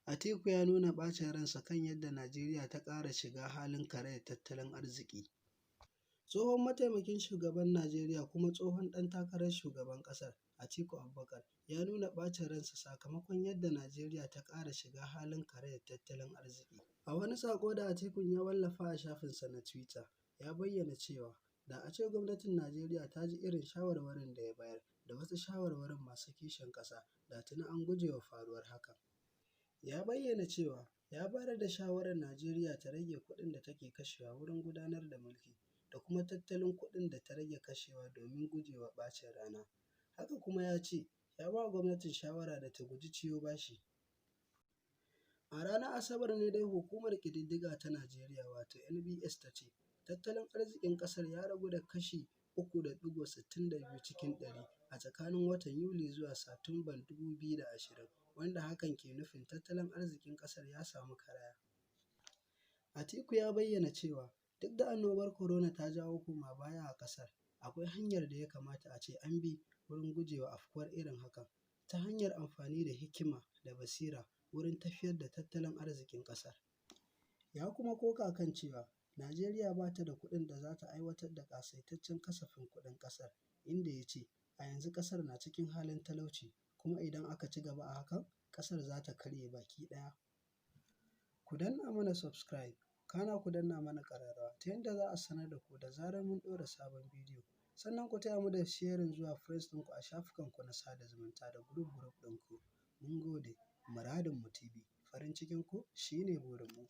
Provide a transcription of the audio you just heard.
Atiku ya nuna ɓacin ransa kan yadda Najeriya ta ƙara shiga halin karayar tattalin arziki. Tsohon mataimakin shugaban Najeriya kuma tsohon ɗan takarar shugaban ƙasar, Atiku Abubakar, ya nuna ɓacin ransa sakamakon yadda Najeriya ta ƙara shiga halin karayar tattalin arziki. A wani saƙo da Atikun ya wallafa a shafinsa na Twitter, ya bayyana cewa da a ce gwamnatin Najeriya ta ji irin shawarwarin da ya bayar da wasu shawarwarin masu kishin ƙasa, da tuni an guje wa faruwar hakan. Ya bayyana cewa ya bayar da shawarar Najeriya ta rage kuɗin da take kashewa wurin gudanar da mulki da kuma tattalin kuɗin da ta rage kashewa domin gujewa ɓacin rana. Haka kuma ya ce ya ba wa gwamnatin shawara da ta guji ciyo bashi. A ranar Asabar ne dai Hukumar Ƙididdiga ta Najeriya wato NBS ta ce tattalin arzikin ƙasar ya ragu da kashi 3.62 cikin ɗari a tsakanin watan Yuli zuwa Satumban 2020, wanda hakan ke nufin tattalin arzikin ƙasar ya samu karaya. Atiku ya bayyana cewa duk da annobar corona ta jawo koma baya a ƙasar, akwai hanyar da ya kamata a ce an bi wurin gujewa afkuwar irin hakan, ta hanyar amfani da hikima da basira wurin tafiyar da tattalin arzikin ƙasar. Ya kuma koka kan cewa Najeriya ba ta da kuɗin da za ta aiwatar da ƙasaitaccen kasafin kuɗin ƙasar, inda ya ce a yanzu ƙasar na cikin halin talauci, kuma idan aka ci gaba a hakan, ƙasar za ta karye baki ɗaya. Ku danna mana subscribe, kana ku danna mana ƙararrawa ta yadda za a sanar da ku da zarar mun ɗora sabon bidiyo. Sannan ku taya mu da sharing zuwa friends ɗinku a shafukanku na sada zumunta da group ɗinku. Mun gode. Muradinmu TV, farin cikinku shi ne burinmu.